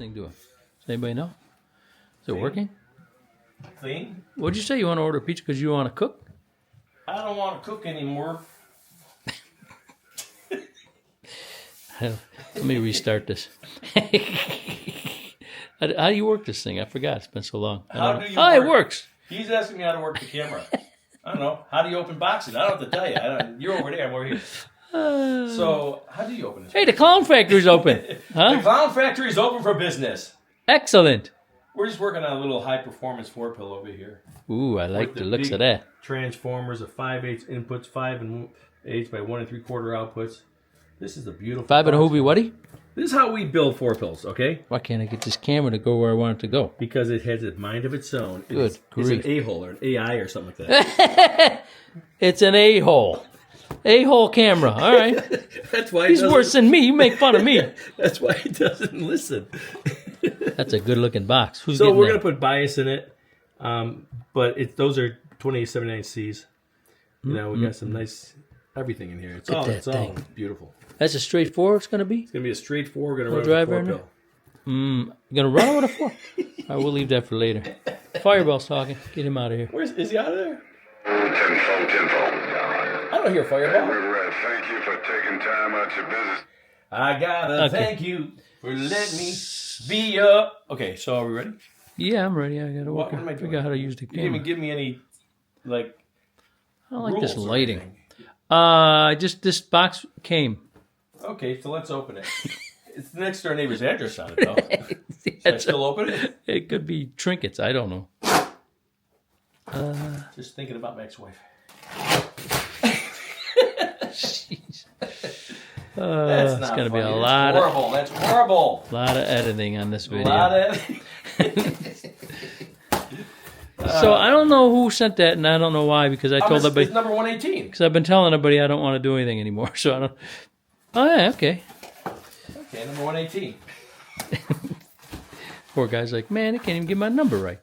thing doing? Does anybody know? Is it working? Clean? What'd you say? You want to order pizza because you want to cook? I don't want to cook anymore. Let me restart this. How do you work this thing? I forgot. It's been so long. How do you work? work? It works. He's asking me how to work the camera. I don't know. How do you open boxes? I don't have to tell you. You're over there. I'm over here. So, how do you open this? Hey, the Clown Factory's open. Huh? The Clown Factory is open for business. Excellent. We're just working on a little high-performance 4-pill over here. Ooh, I like With the looks of that. Transformers of 5/8 inputs, 5 by 1 3/4 outputs. This is a beautiful 5 and a box. hoobie whatty? This is how we build 4-pills, okay? Why can't I get this camera to go where I want it to go? Because it has a mind of its own. Good It's grief. an a-hole or an AI or something like that. It's an a-hole. A-hole camera. All right. That's why He's worse than me. You make fun of me. That's why he doesn't listen. That's a good-looking box. Who's So getting we're that? going to put bias in it, but those are 2879Cs. You know, we got some nice everything in here. It's Look all at that thing. beautiful. That's a straight 4 it's going to be? It's going to be a straight 4. We're going to No run driver a in 4-pill. You going to run with a 4? All right, we'll leave that for later. Fireball's talking. Get him out of here. Is he out of there? Tenfold. I don't hear Fireball. Thank you for taking time out your business. I gotta Okay. thank you for letting me be up. Okay, so are we ready? Yeah, I'm ready. I got to What work am I out, figure doing? out how to use the You didn't even camera. give me any, like, I don't like this rules or lighting. anything. Just this box came. Okay, so let's open it. It's the next door neighbor's address on it, though. Should I It's- still open it? It could be trinkets. I don't know. Just thinking about my ex-wife. Jeez. That's It's not going to be funny. a That's lot horrible. That's horrible. of editing on this A video. lot of... So I don't know who sent that, and I don't know why, because I told It's everybody, number 118. because I've been telling everybody I don't want to do anything anymore. So I don't. Oh yeah, okay. Okay, number 118. Poor guy's like, man, I can't even get my number right.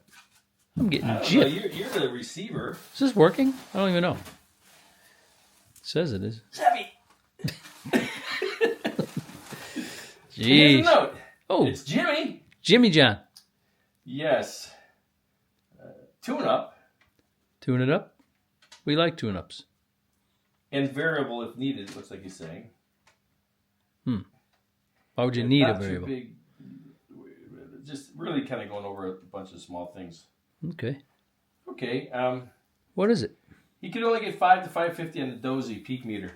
I'm getting I don't know, jipped. you're the receiver. Is this working? I don't even know. It says it is. Chevy. Here's a Jeez. note. Oh, It's Jimmy. Jimmy John. Yes. Tune up Tune it up. We like tune-ups. and variable if needed. It looks like he's saying. Why would you need a Not too variable? big. Just really kind of going over a bunch of small things. Okay. Okay. What is it? He could only get 5 to 550 on the Dozy peak meter.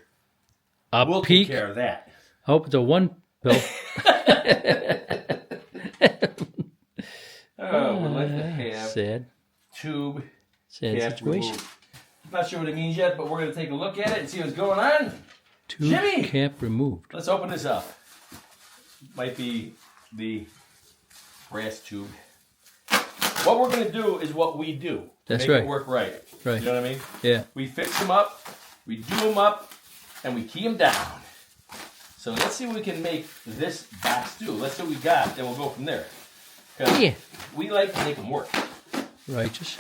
A We'll peak. take care of that. I hope it's a 1 pill. Oh, we'd like to have Sad. tube Sad cap situation. removed. Not sure what it means yet, but we're going to take a look at it and see what's going on. Tube Jimmy! cap removed. Let's open this up. Might be the brass tube. What we're going to do is what we do. To That's make right. it work right. Right. You know what I mean? Yeah. We fix them up, we do them up, and we key them down. So let's see what we can make this box do. Let's see what we got, and we'll go from there. 'Cause Yeah. we like to make them work. Righteous.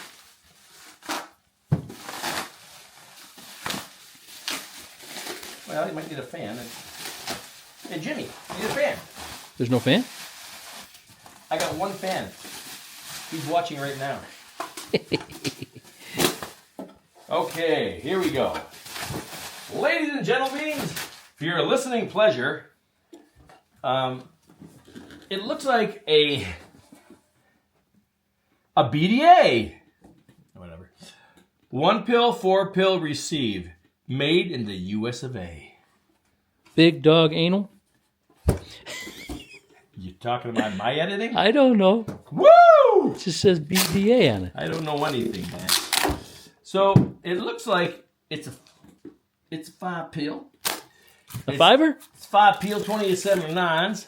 Well, you might need a fan. Hey, Jimmy, you need a fan. There's no fan? I got one fan. He's watching right now. Okay, here we go. Ladies and gentlemen, for your listening pleasure, it looks like a BDA. Whatever. 1 pill, 4 pill receive. Made in the US of A. Big dog anal? You talking about my editing? I don't know. Woo! It just says BDA on it. I don't know anything, man. So it looks like it's a 5 pill. A fiver? It's 5 pill, 2879s.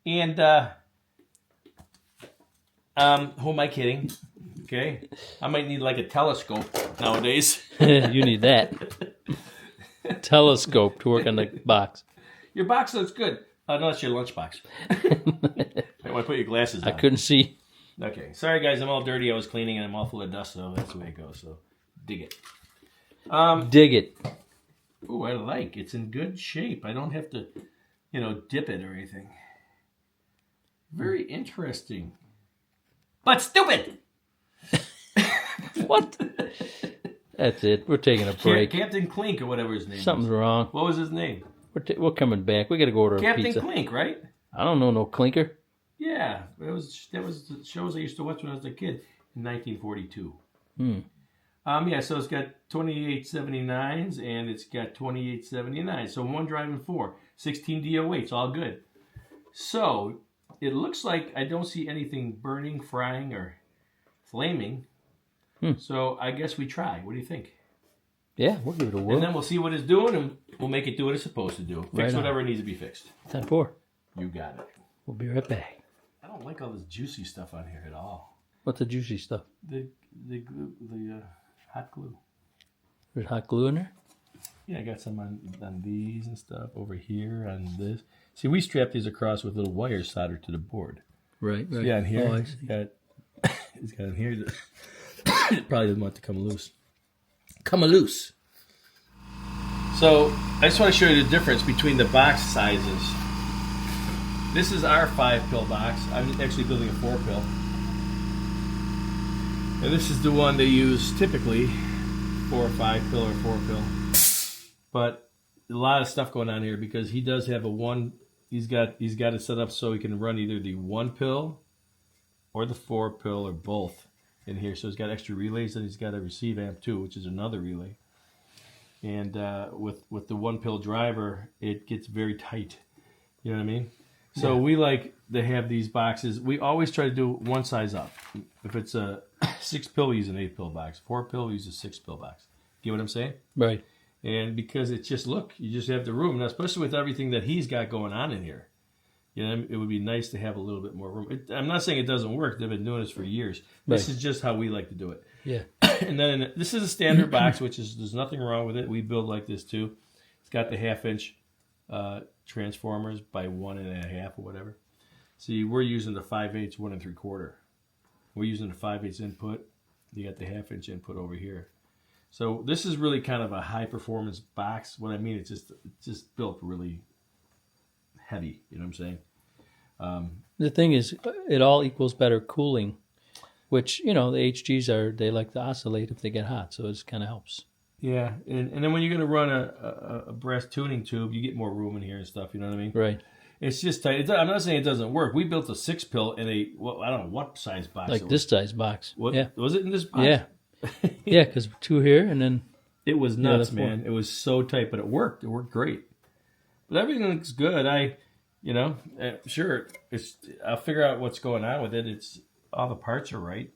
And who am I kidding? Okay. I might need like a telescope nowadays. You need that. Telescope to work on the box. Your box looks good. No, that's your lunchbox. I want to put your glasses on. I couldn't see. Okay. Sorry, guys. I'm all dirty. I was cleaning and I'm all full of dust, so that's the way it goes. So dig it. Dig it. Ooh, I like. It's in good shape. I don't have to, dip it or anything. Very interesting. But stupid! What? That's it. We're taking a break. Captain Clink or whatever his name Something's was. wrong. What was his name? We're coming back. We got to go order a Captain pizza. Clink, right? I don't know no clinker. Yeah, that was the shows I used to watch when I was a kid in 1942. Yeah, so it's got 2879s and it's got 2879. So one driving 4, 16 DOH, all good. So it looks like I don't see anything burning, frying, or flaming. So I guess we try. What do you think? Yeah, we'll give it a whirl. And then we'll see what it's doing and we'll make it do what it's supposed to do. Fix Right on. whatever needs to be fixed. 10-4. You got it. We'll be right back. I don't like all this juicy stuff on here at all. What's the juicy stuff? The glue, the hot glue. There's hot glue in there? Yeah, I got some on these and stuff over here on this. See, we strap these across with little wires soldered to the board. Right. Yeah, in here, Oh, I see. it's got in here. It probably doesn't want to come loose. Come loose. So I just want to show you the difference between the box sizes. This is our 5-pill box. I'm actually building a 4-pill. And this is the one they use typically for a 5-pill or 4-pill. But a lot of stuff going on here because he does have a one. He's got it set up so he can run either the 1-pill or the 4-pill or both in here. So he's got extra relays and he's got a receive amp too, which is another relay. And with the 1-pill driver, it gets very tight. You know what I mean? So we like to have these boxes. We always try to do one size up. If it's a 6-pill, we use an 8-pill box. 4-pill, we use a 6-pill box. Get what I'm saying? Right. And because it's just, look, you just have the room. Now, especially with everything that he's got going on in here, you know, it would be nice to have a little bit more room. I'm not saying it doesn't work. They've been doing this for years. This is just how we like to do it. Yeah. And then this is a standard box, which is, there's nothing wrong with it. We build like this too. It's got the 1/2-inch transformers by 1 1/2 or whatever. See, we're using the 5/8, 1 3/4. We're using the 5/8 input. You got the 1/2-inch input over here. So this is really kind of a high performance box. What I mean, it's just built really heavy. You know what I'm saying? The thing is, it all equals better cooling, which, you know, the HGs they like to oscillate if they get hot, so it kind of helps. Yeah, and then when you're going to run a brass tuning tube, you get more room in here and stuff. You know what I mean? Right. It's just tight. I'm not saying it doesn't work. We built a 6-pill in I don't know what size box. Like this size box. What, yeah. Was it in this box? Yeah. Yeah, because 2 here and then... It was nuts, the 4. man. It was so tight, but it worked. It worked great. But everything looks good. Sure, I'll figure out what's going on with it. It's all the parts are right.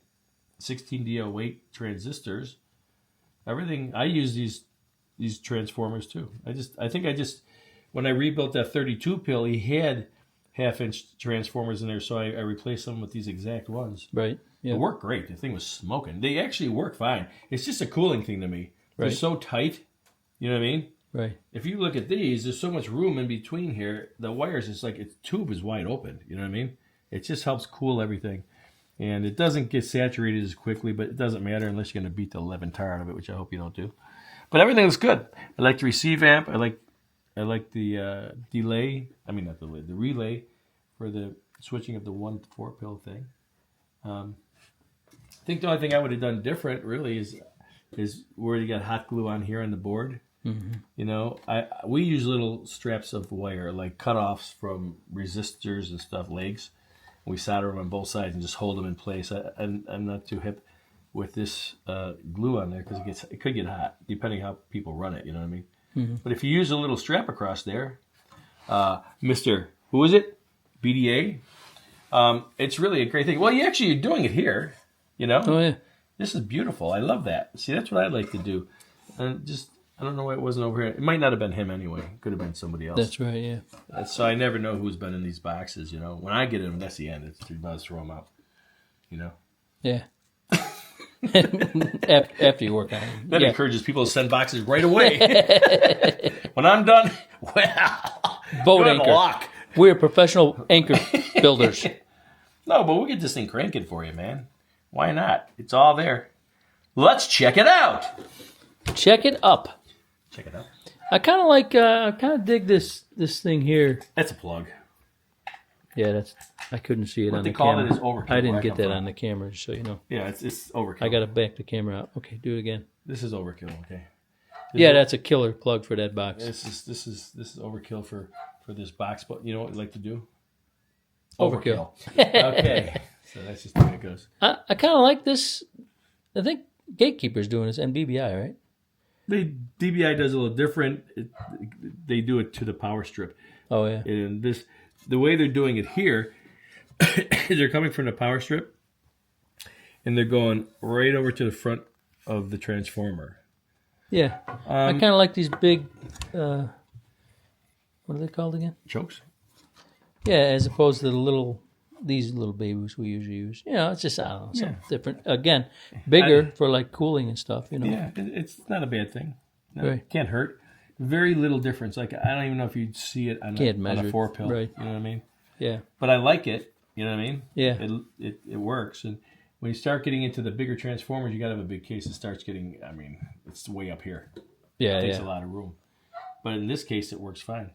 16 DO8 transistors. Everything. I use these transformers too. I think when I rebuilt that 32-pill, he had 1/2-inch transformers in there, so I replaced them with these exact ones. Right. Yeah. It worked great. The thing was smoking. They actually work fine. It's just a cooling thing to me. They're Right. so tight. You know what I mean? Right. If you look at these, there's so much room in between here. The wires, it's like its tube is wide open. You know what I mean? It just helps cool everything. And it doesn't get saturated as quickly, but it doesn't matter unless you're going to beat the 11 tar out of it, which I hope you don't do. But everything looks good. I like the receive amp. I like the delay. I mean, not the delay, the relay for the switching of the 1-4-pill thing. I think the only thing I would have done different really is where you got hot glue on here on the board. Mm-hmm. You know, we use little straps of wire, like cutoffs from resistors and stuff, legs. We solder them on both sides and just hold them in place. I'm not too hip with this glue on there because it could get hot depending how people run it. You know what I mean? Mm-hmm. But if you use a little strap across there, Mr. Who is it? BDA. It's really a great thing. Well, you're doing it here. You know? Oh, yeah. This is beautiful. I love that. See, that's what I'd like to do. And I don't know why it wasn't over here. It might not have been him anyway. It could have been somebody else. That's right, yeah. So I never know who's been in these boxes, you know. When I get in them, that's the end. It's three bucks, throw them out, you know. Yeah. After you work on it. That encourages people to send boxes right away. When I'm done, well, Boat good anchor. luck. We're professional anchor builders. No, but we'll get this thing cranking for you, man. Why not? It's all there. Let's check it out. Check it up. Check it out. I kind of dig this thing here. That's a plug. Yeah, I couldn't see it What on they the call camera. it is overkill. I didn't where get come that from. on the camera, just so you know. Yeah, it's overkill. I got to back the camera out. Okay, do it again. This is overkill. Okay. Yeah, that's a killer plug for that box. This is overkill for this box. But you know what we like to do? Overkill. Okay. So that's just the way it goes. I kind of like this. I think Gatekeeper's doing this and BBI, right? DBI does a little different. They do it to the power strip. Oh, yeah. And the way they're doing it here, they're coming from the power strip, and they're going right over to the front of the transformer. Yeah. I kind of like these big, what are they called again? Chokes? Yeah, as opposed to these little babies we usually use. You know, it's just, I don't know, something different. Again, bigger for like cooling and stuff, you know. Yeah, it's not a bad thing. No, Right. Can't hurt. Very little difference. Like, I don't even know if you'd see it on Can't a measure it. 4-pill. Right. You know what I mean? Yeah. But I like it. You know what I mean? Yeah. It works. And when you start getting into the bigger transformers, you got to have a big case. It starts getting, it's way up here. Yeah, It takes yeah. a lot of room. But in this case, it works fine.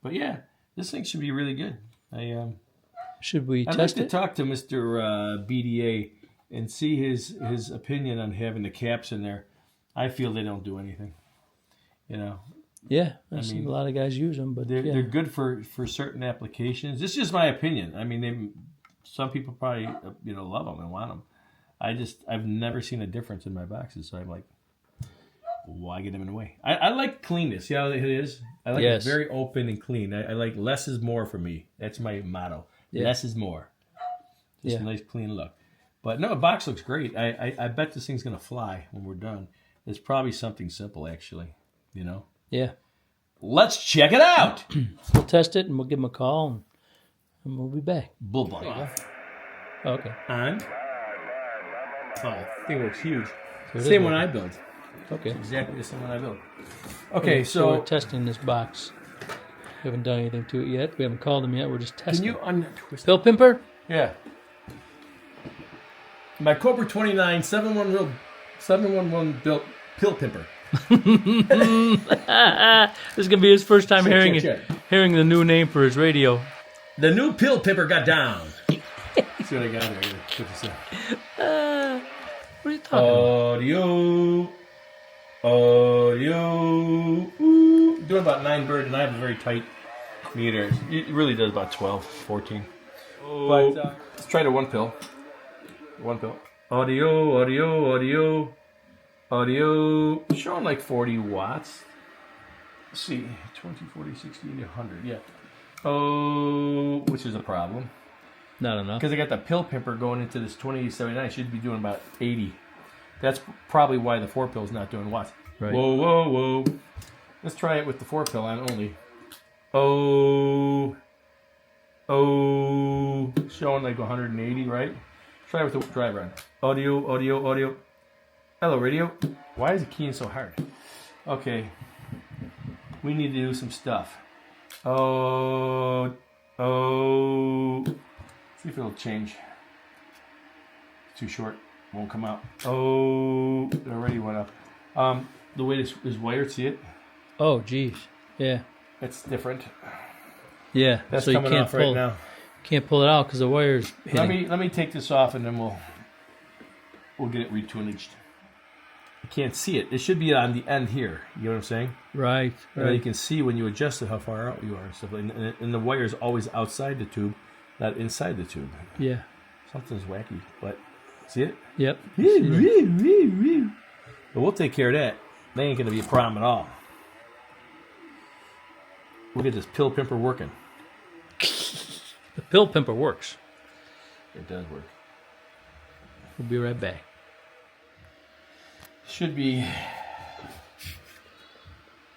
But yeah, this thing should be really good. Should we I'd like test to it? talk to Mr. BDA and see his opinion on having the caps in there. I feel they don't do anything. You know, Yeah, I've seen a lot of guys use them, but they're good for certain applications. This is just my opinion. I mean, some people probably love them and want them. I've never seen a difference in my boxes, so I'm like, why get them in the way? I like cleanness. See how it is? I like it very open and clean. I like less is more for me. That's my motto. Yeah. Less is more. Just a nice clean look. But no, the box looks great. I bet this thing's gonna fly when we're done. It's probably something simple, actually. You know. Yeah. Let's check it out. We'll test it and we'll give them a call and we'll be back. Bullbug. Okay. And oh, thing looks huge. So it is Same one working. I built. Okay. Exactly the same one I built. Okay, So we're so testing this box. We haven't done anything to it yet. We haven't called them yet. We're just can testing. you untwist? Pill Pimper? Yeah. My Cobra 29 711 built Pill Pimper. This is gonna be his first time hearing check. hearing the new name for his radio. The new Pill Pimper got down. See what I got here. I'm gonna put this in. What are you talking about? Audio. Ooh. Doing about 9 birds, and I have a very tight meter. It really does about 12, 14. But let's try the one pill. Audio. Showing like 40 watts. Let's see. 20, 40, 60, 100. Yeah. Oh, which is a problem. Not enough. Because I got the Pill Pimper going into this 2879. Should be doing about 80. That's probably why the 4-pill's not doing watts. Right. Whoa. Let's try it with the 4-pill on only. Oh. Showing like 180, right? Try it with the driver on. Audio. Hello, radio. Why is it keying so hard? Okay. We need to do some stuff. See if it'll change. It's too short. Won't come out. Oh, it already went up. The way this is wired, see it? Oh, geez. Yeah. It's different. Yeah. That's so you coming can't off pull, right now. Can't pull it out because the wire's hitting. Let me take this off and then we'll get it retunaged. You can't see it. It should be on the end here. You know what I'm saying? Right. You can see when you adjust it how far out you are and stuff. And the wire is always outside the tube, not inside the tube. Yeah. Something's wacky, but see it? Yep. But we'll take care of that. They ain't going to be a problem at all. We'll get this Pill Pimper working. The Pill Pimper works. It does work. We'll be right back. Should be...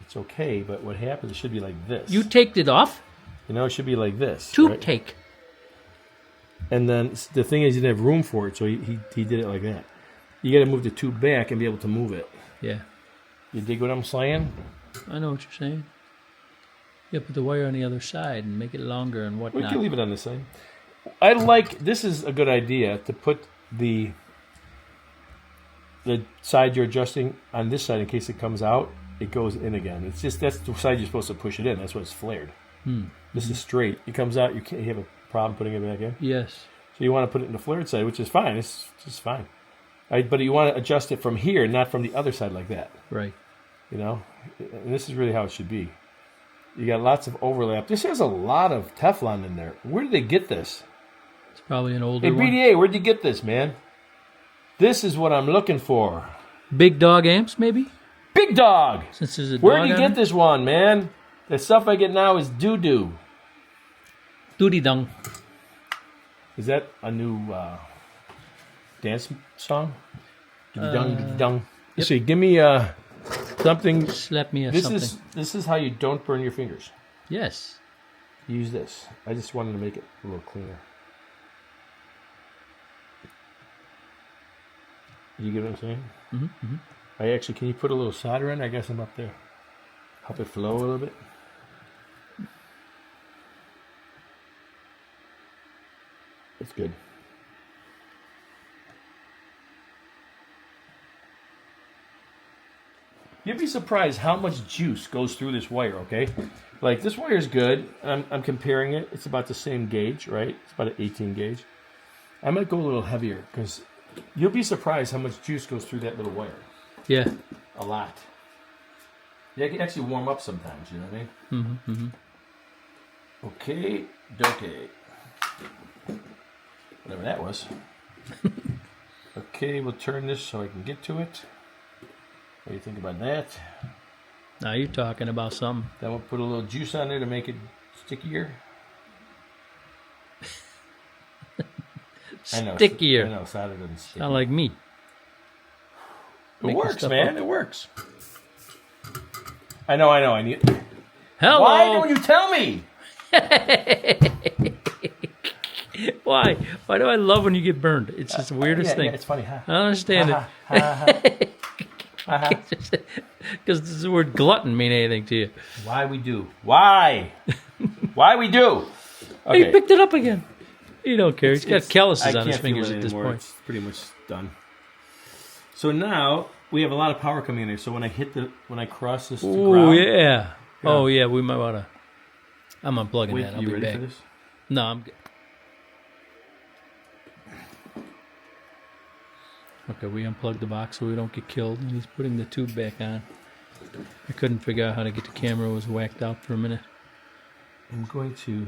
It's okay, but what happens, it should be like this. You taked it off? You know, it should be like this. Tube right? take. And then the thing is, he didn't have room for it, so he did it like that. You got to move the tube back and be able to move it. Yeah. You dig what I'm saying? I know what you're saying. Yeah, put the wire on the other side and make it longer and We whatnot. can leave it on this side. I like, this is a good idea, to put the side you're adjusting on this side in case it comes out, it goes in again. It's just, that's the side you're supposed to push it in. That's why it's flared. This is straight. It comes out. You have a problem putting it back in. Yes. So you want to put it in the flared side, which is fine. It's just fine. But you want to adjust it from here, not from the other side like that. Right. You know? And this is really how it should be. You got lots of overlap. This has a lot of Teflon in there. Where did they get this? It's probably an older one. Hey, BDA, where'd you get this, man? This is what I'm looking for. Big dog amps, maybe? Big dog! Since there's a Where'd dog you on get it? this one, man? The stuff I get now is doo-doo. Doody dung. Is that a new dance song? Dung, dung. Yep. See, give me something. Slap me or This something. this is how you don't burn your fingers. Yes. Use this. I just wanted to make it a little cleaner. You get what I'm saying? Mm-hmm. I actually, can you put a little solder in? I guess I'm up there. Help it flow a little bit. That's good. You'd be surprised how much juice goes through this wire, okay? Like, this wire is good. I'm comparing it. It's about the same gauge, right? It's about an 18 gauge. I might go a little heavier because you'll be surprised how much juice goes through that little wire. Yeah. A lot. Yeah, it can actually warm up sometimes, you know what I mean? Mm-hmm. Mm-hmm. Okay, dokie. Whatever that was. Okay, we'll turn this so I can get to it. What do you think about that? Now you're talking about something. Then we'll put a little juice on there to make it stickier. I know. Stickier. I know, solder doesn't stick. Not like me. It Making works, stuff man. up. It works. I know. I need. Hello. Why don't you tell me? Why? Why do I love when you get burned? It's just the weirdest thing. Yeah, it's funny, huh? I don't understand it. Because does the word glutton mean anything to you? Why we do? Why? Why we do? Oh, you picked it up again. You don't care. He's got calluses I on his can't feel fingers it at this anymore. point. It's pretty much done. So now we have a lot of power coming in there. So when I cross this to Oh ground, yeah. Oh yeah. We might want to. I'm unplugging wait, that. I'll you be ready back. for this? No, I'm good. Okay, we unplugged the box so we don't get killed, and he's putting the tube back on. I couldn't figure out how to get the camera. It was whacked out for a minute. I'm going to.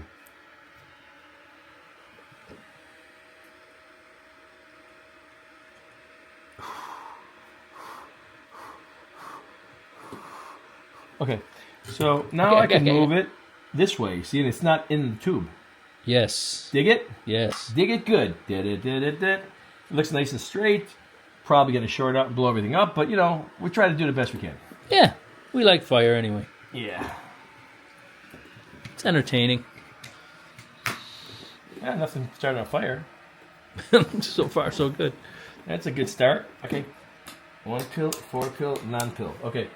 Okay, so now I can move it this way. See, and it's not in the tube. Yes. Dig it? Yes. Dig it good. Did. It looks nice and straight. Probably going to short out and blow everything up, but, you know, we try to do the best we can. Yeah. We like fire anyway. Yeah. It's entertaining. Yeah, nothing starting on fire. So far, so good. That's a good start. Okay. 1 pill, 4 pill, non-pill. Okay.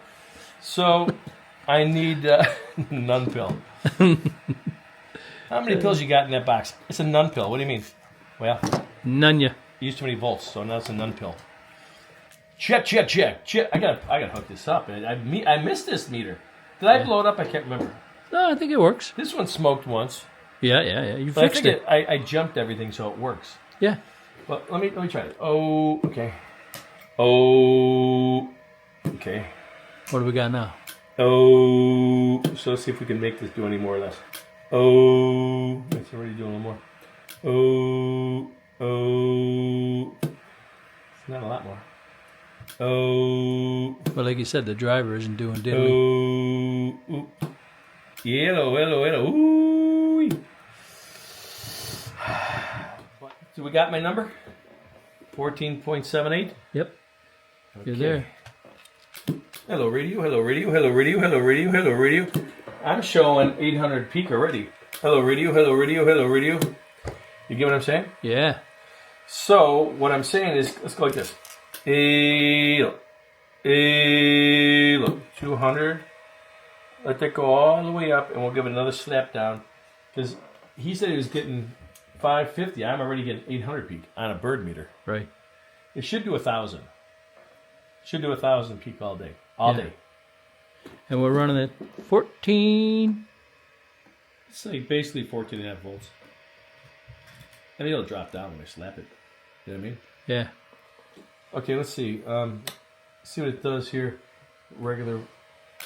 So, I need none pill. How many pills you got in that box? It's a none pill. What do you mean? Well, None ya. used too many volts, so now it's a none pill. Check. I gotta hook this up. I missed this meter. Did I blow it up? I can't remember. No, I think it works. This one smoked once. Yeah. You But fixed it. I jumped everything so it works. Yeah. But let me try it. Oh, okay. Oh, okay. What do we got now? Oh, so let's see if we can make this do any more or less. Oh, it's already doing a little more. Oh, it's not a lot more. Oh, Well, like you said, the driver isn't doing diddly. ooh. Hello. Ooh. So we got my number? 14.78? Yep. You're Okay. there. Hello radio. I'm showing 800 peak already. Hello radio. You get what I'm saying? Yeah. So what I'm saying is, let's go like this. 200. Let that go all the way up, and we'll give it another slap down. Because he said he was getting 550. I'm already getting 800 peak on a bird meter. Right. It should do 1,000. Should do 1,000 peak all day. All Yeah. day. And we're running at 14. It's like basically 14.5 volts. And it'll drop down when I slap it. You know what I mean? Yeah. Okay, let's see. See what it does here. Regular.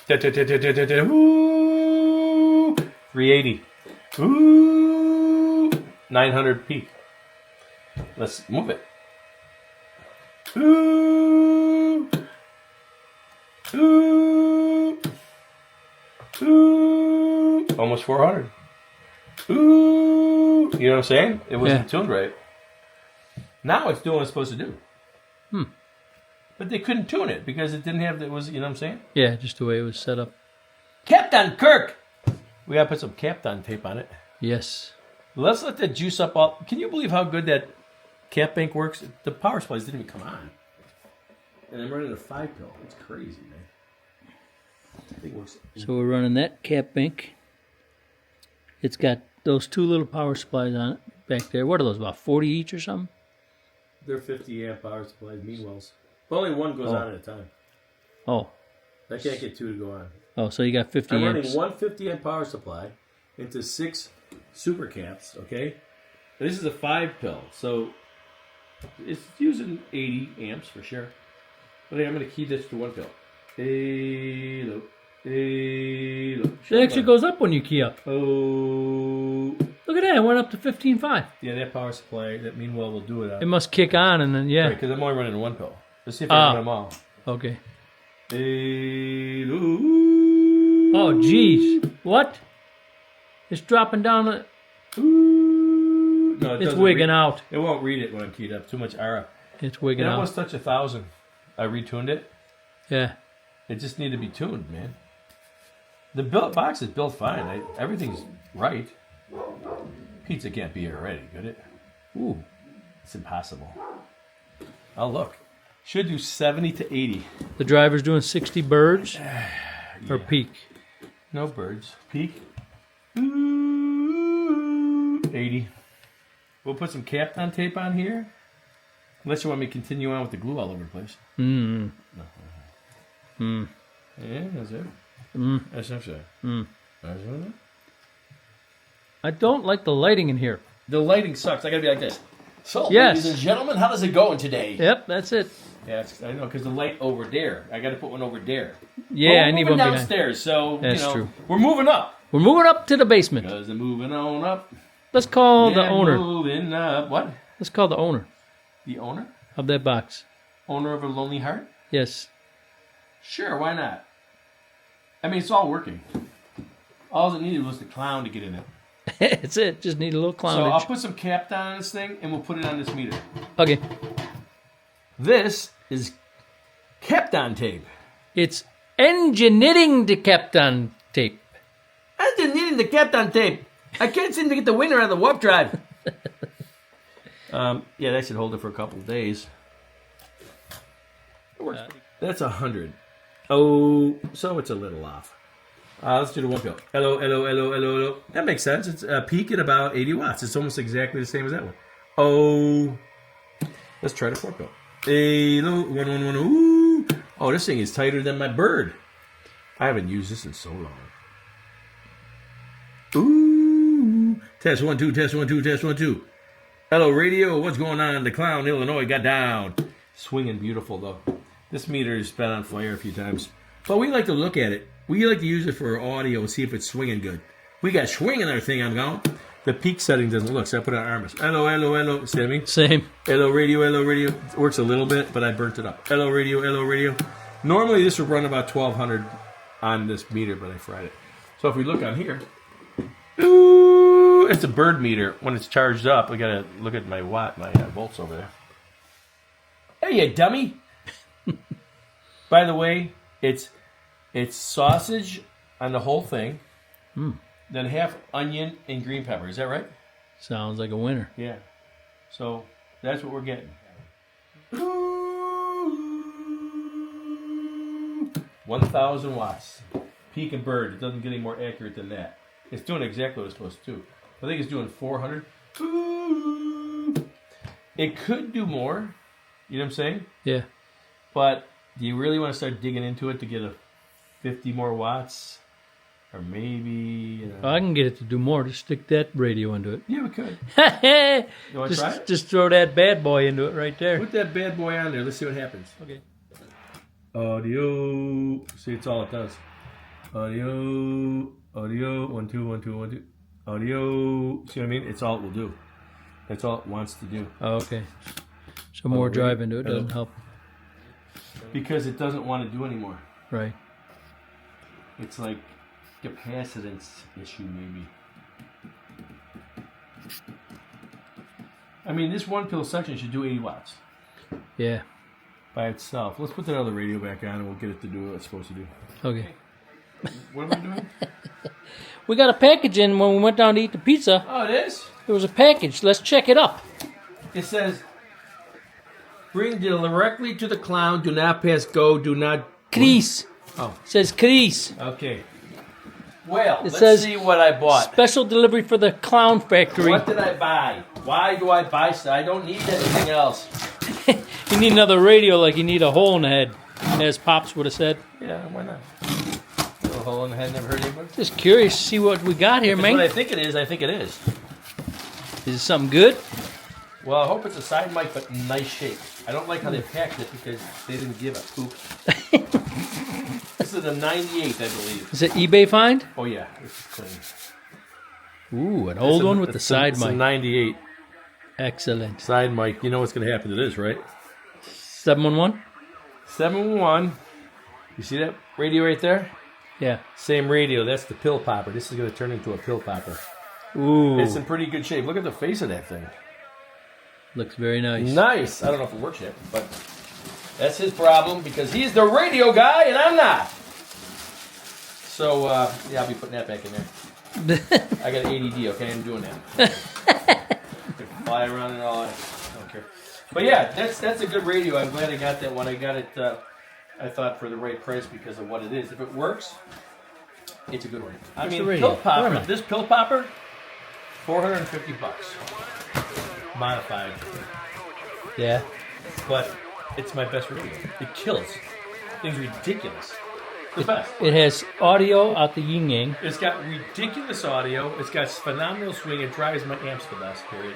380. Ooh. 900 peak. Let's move it. Ooh. Ooh. Ooh. Almost 400. Ooh. You know what I'm saying? It wasn't tuned right. Now it's doing what it's supposed to do. But they couldn't tune it because it didn't have, you know what I'm saying? Yeah, just the way it was set up. Captain Kirk! We gotta put some Captain tape on it. Yes. Let's let that juice up all. Can you believe how good that cap bank works? The power supplies didn't even come on. And I'm running a 5-pill. It's crazy, man. I think it works. So we're running that cap bank. It's got those 2 little power supplies on it back there. What are those, about 40 each or something? They're 50 amp power supplies, meanwhiles. But only one goes on at a time. Oh. I can't get 2 to go on. Oh, so you got 50 I'm amps. running one 50 amp power supply into 6 super caps, okay? And this is a 5-pill, so it's using 80 amps for sure. But I'm going to key this to 1 pill. Halo. It actually goes up when you key up. Oh. Look at that, it went up to 15.5. Yeah, that power supply, that meanwhile will do it. It must kick on and then, yeah. Because I'm only running 1 pill. Let's see if I can run them all. Okay. Halo. Oh, jeez. What? It's dropping down. No, it It's doesn't wigging read. out. It won't read it when I'm keyed up. Too much ARA. It's wigging It out. almost touched 1,000. I retuned it. Yeah. It just needed to be tuned, man. The box is built fine. Everything's right. Pizza can't be here already, could it? Ooh, it's impossible. I'll look. Should do 70 to 80. The driver's doing 60 birds or peak. No birds. Peak. Ooh, 80. We'll put some Kapton tape on here. Unless you want me to continue on with the glue all over the place. Mm. No. Mm. Yeah, that's it. Mm. That's not it. Mm. That's what it is. I don't like the lighting in here. The lighting sucks. I gotta be like this. So, Yes. ladies and gentlemen, how does it going today? Yep, that's it. Yeah, I know, because the light over there. I got to put one over there. Yeah, Well, I need we're one moving behind. downstairs, so That's true. true. We're moving up. We're moving up to the basement. Because they're moving on up. Let's call the owner. Moving up. What? Let's call the owner The owner? of that box. Owner of a lonely heart? Yes. Sure, why not? I mean, it's all working. All it needed was the clown to get in it. That's it. Just need a little So I'll clownage. put some cap down on this thing, and we'll put it on this meter. Okay. This is Kapton tape. It's engineering the Kapton tape. Engineering the Kapton tape. I can't seem to get the winner out of the warp drive. Yeah, that should hold it for a couple of days. It works. That's 100. Oh, so it's a little off. Let's do the 1 pill. Hello. That makes sense. It's a peak at about 80 watts. It's almost exactly the same as that one. Oh, let's try the 4 pill. Hello, 1. Ooh. Oh, this thing is tighter than my bird. I haven't used this in so long. Ooh. Test 1 2. Test 1 2. Test 1 2. Hello, radio. What's going on? The clown, Illinois, got down. Swinging beautiful though. This meter has been on fire a few times, but we like to look at it. We like to use it for audio and see if it's swinging good. We got swing in our thing. I'm going. The peak setting doesn't look, so I put it on armors. Hello. See what I mean? Same. Hello, radio. It works a little bit, but I burnt it up. Hello, radio. Normally, this would run about 1,200 on this meter, but I fried it. So if we look on here, ooh, it's a bird meter. When it's charged up, I gotta look at my volts over there. Hey, you dummy! By the way, it's sausage on the whole thing, then half onion and green pepper. Is that right? Sounds like a winner. Yeah. So that's what we're getting. 1,000 watts. Peak and bird. It doesn't get any more accurate than that. It's doing exactly what it's supposed to do. I think it's doing 400. It could do more. You know what I'm saying? Yeah. But do you really want to start digging into it to get a 50 more watts? Or maybe... I can get it to do more. Just stick that radio into it. Yeah, we could. You want to try it? Just throw that bad boy into it right there. Put that bad boy on there. Let's see what happens. Okay. Audio. See, it's all it does. Audio. 1 2 1 2 1 2. Audio. See what I mean? It's all it will do. That's all it wants to do. Oh, okay. So more drive into it doesn't help. Because it doesn't want to do anymore. Right. It's like capacitance issue, maybe. I mean, this one pill section should do 80 watts. Yeah. By itself. Let's put that other radio back on and we'll get it to do what it's supposed to do. Okay. What am I doing? We got a package in when we went down to eat the pizza. Oh, it is? There was a package. Let's check it up. It says, bring directly to the clown. Do not pass go. Do not... Chris. Oh. It says Chris. Okay. Well, It let's says see what I bought. Special delivery for the clown factory. What did I buy? Why do I buy stuff? I don't need anything else. You need another radio like you need a hole in the head, as Pops would have said. Yeah, why not? Little hole in the head, never heard anybody. Just curious to see what we got here, If it's man. what I think it is, I think it is. Is it something good? Well, I hope it's a side mic, but in nice shape. I don't like how they packed it because they didn't give a poop. This is a 98, I believe. Is it eBay find? Oh, yeah. This is clean. Ooh, an old one with the side It's a mic. 98 Excellent. side mic. You know what's going to happen to this, right? 711? 711. You see that radio right there? Yeah. Same radio. That's the pill popper. This is going to turn into a pill popper. Ooh. It's in pretty good shape. Look at the face of that thing. Looks very nice. Nice. I don't know if it works yet, but that's his problem because he's the radio guy and I'm not. So, yeah, I'll be putting that back in there. I got ADD, okay? I'm doing that. Fly around and all that. I don't care. But yeah, that's a good radio. I'm glad I got that one. I got it, I thought, for the right price because of what it is. If it works, it's a good one. I mean, pill popper. This pill popper, $450. Modified. Yeah. But it's my best radio. It kills. Thing's ridiculous. The best. It has audio out the yin yang. It's got ridiculous audio. It's got phenomenal swing. It drives my amps the best, period.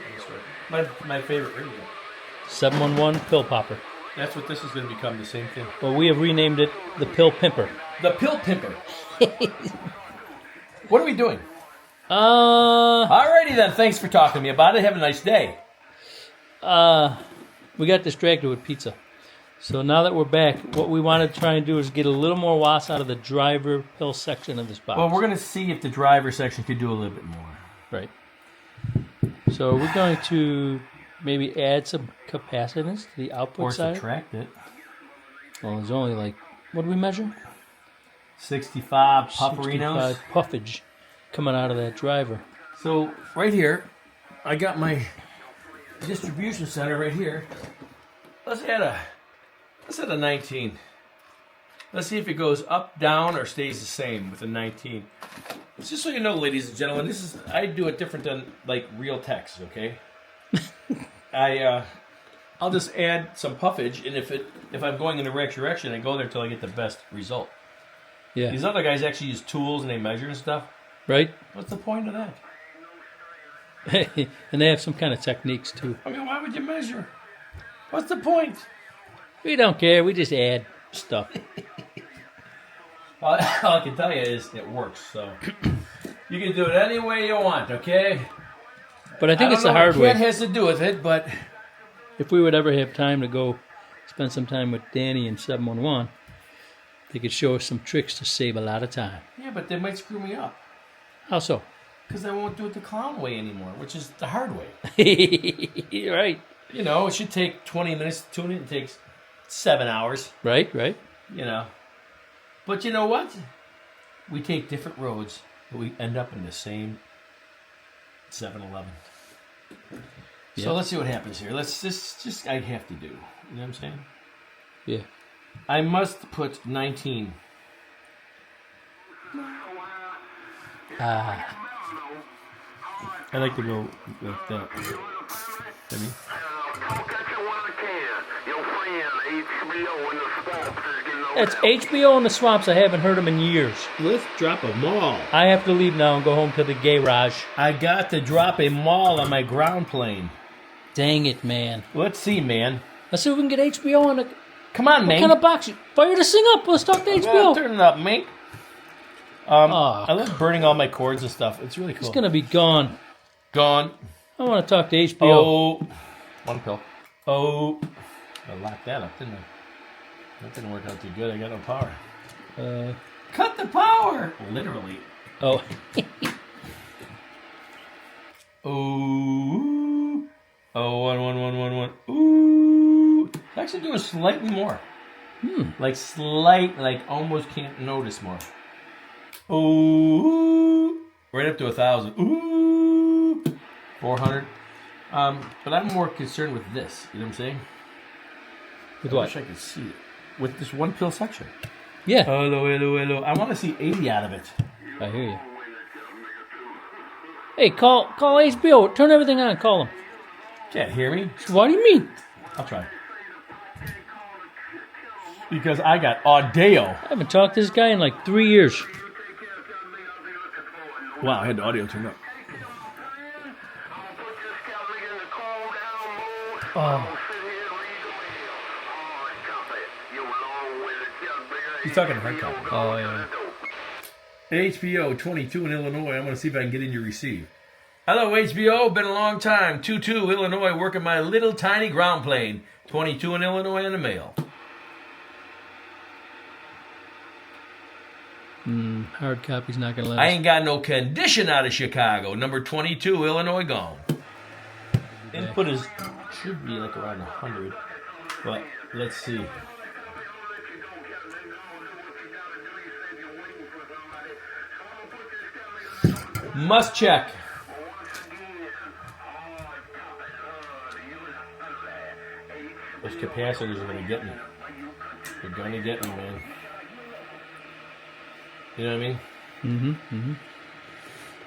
My favorite radio. 711 pill popper. That's what this is going to become, the same thing. Well, we have renamed it the Pill Pimper. The Pill Pimper. What are we doing? Alrighty then. Thanks for talking to me about it. Have a nice day. We got distracted with pizza. So now that we're back, what we want to try and do is get a little more watts out of the driver pill section of this box. Well, we're going to see if the driver section could do a little bit more. Right. So we're going to maybe add some capacitance to the output Or side. subtract it. Well, there's only like, what do we measure? 65 pufferinos. 65 puffage coming out of that driver. So right here, I got my distribution center right here. Let's add a 19. Let's see if it goes up, down, or stays the same with a 19. Just so you know, ladies and gentlemen, I do it different than like real text. Okay, I'll just add some puffage, and if I'm going in the right direction, I go there until I get the best result. Yeah. These other guys actually use tools and they measure and stuff. Right? What's the point of that? And they have some kind of techniques too. I mean, why would you measure? What's the point? We don't care. We just add stuff. All I can tell you is it works. So you can do it any way you want, okay? But I think it's the hard way. It has to do with it, but If we would ever have time to go spend some time with Danny and 711, they could show us some tricks to save a lot of time. yeah, but they might screw me up How so? because I won't do it the clown way anymore, which is the hard way. You're right. You know, it should take 20 minutes to tune it. It takes 7 hours. Right. You know, but you know what? We take different roads, but we end up in the same 7-Eleven. Yeah. So let's see what happens here. Let's just I have to do. You know what I'm saying? Yeah. I must put 19. Ah. I like to go like that. See me? Your friend HBO in the swamps is getting That's HBO in the Swamps. I haven't heard them in years. Let's drop a mall. I have to leave now and go home to the garage. I got to drop a mall on my ground plane. Dang it, man. Let's see, man. Let's see if we can get HBO on the... Come on, What man. kind of box? Fire this thing up. Let's talk to HBO. Yeah, turn it up, mate. I love burning all my cords and stuff. It's really cool. It's going to be gone. Gone. I want to talk to HBO. Oh. One pill. Oh. I locked that up, didn't I? That didn't work out too good. I got no power. Cut the power! Literally. Oh. Ooh. Oh, one. Ooh. It's actually doing slightly more. Like almost can't notice more. Ooh. Right up to 1,000. Ooh. 400. But I'm more concerned with this. You know what I'm saying? With I what? wish I could see it. With this one pill section. Yeah. Hello. I want to see 80 out of it. I hear you. Hey, call HBO. Turn everything on. Call them. Can't hear me? What do you mean? I'll try. Because I got audio. I haven't talked to this guy in like 3 years. Wow, I had the audio turned up. Oh. He's talking to hard copy. Oh, yeah. HBO 22 in Illinois. I'm going to see if I can get in your receive. Hello, HBO. Been a long time. 22 Illinois, working my little tiny ground plane. 22 in Illinois in the mail. Hard copy's not going to let I us. ain't got no condition out of Chicago. Number 22 Illinois gone. Input is should be like around 100, but let's see. Must check. Those capacitors are gonna get me. They're gonna get me, man. You know what I mean? Mm-hmm.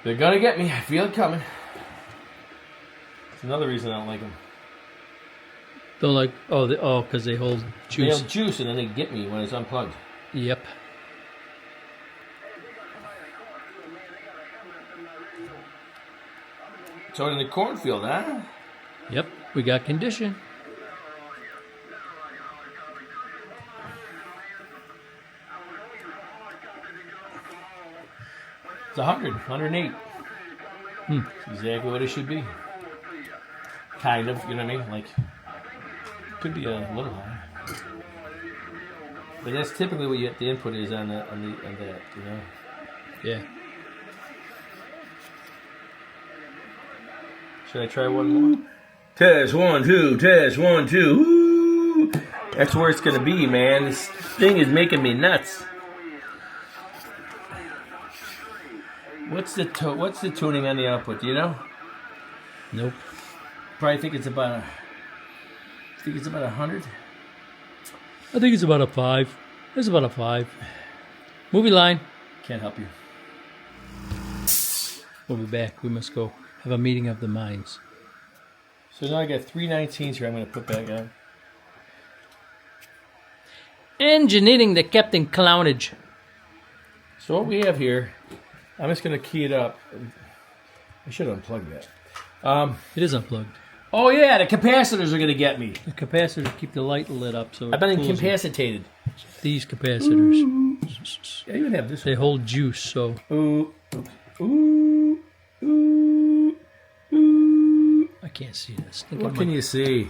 They're gonna get me. I feel it coming. It's another reason I don't like them. Don't like... Oh, because they hold They juice. have juice and then they get me when it's unplugged. Yep. So in the cornfield, huh? Yep. We got condition. It's 108. Exactly what it should be. Kind of, you know what I mean? Like, could be a little high. But that's typically what the input is on that, you know? Yeah. Should I try one more? Test 1, 2, test 1, 2. Ooh. That's where it's gonna be, man. This thing is making me nuts. What's the tuning on the output? Do you know? Nope. Probably think it's about 100. I think it's about a 5. It's about a 5. Movie line. Can't help you. We'll be back. We must go have a meeting of the minds. So now I got 319s here. I'm going to put back on. Engineering the Captain Clownage. So what we have here, I'm just going to key it up. I should unplug that. It is unplugged. Oh yeah, the capacitors are going to get me. The capacitors keep the light lit up. So I've been it cools incapacitated. these capacitors. I even have this They one. hold juice, so... Ooh, ooh, ooh, ooh. I can't see this. I think What I can might- you see?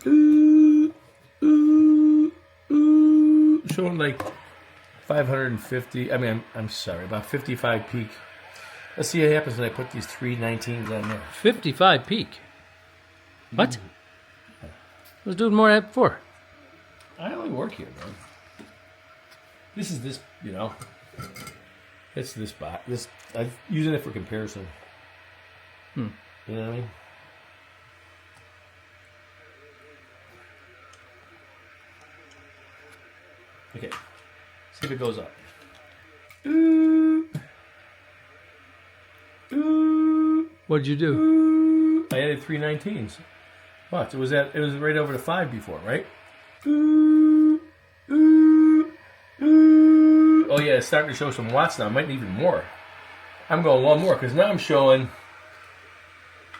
Ooh, ooh, ooh. Showing like 550. I mean, I'm sorry, about 55 peak. Let's see what happens when I put these 319s on there. 55 peak. What? I was doing more than that before. I only work here, man. This is this, you know. It's this box. This I'm using it for comparison. You know what I mean? Okay. See if it goes up. Ooh. Ooh. What'd you do? Ooh. I added 319s. What? It was right over to 5 before, right? Ooh. Ooh. Oh yeah, it's starting to show some watts now. I might need even more. I'm going one more because now I'm showing.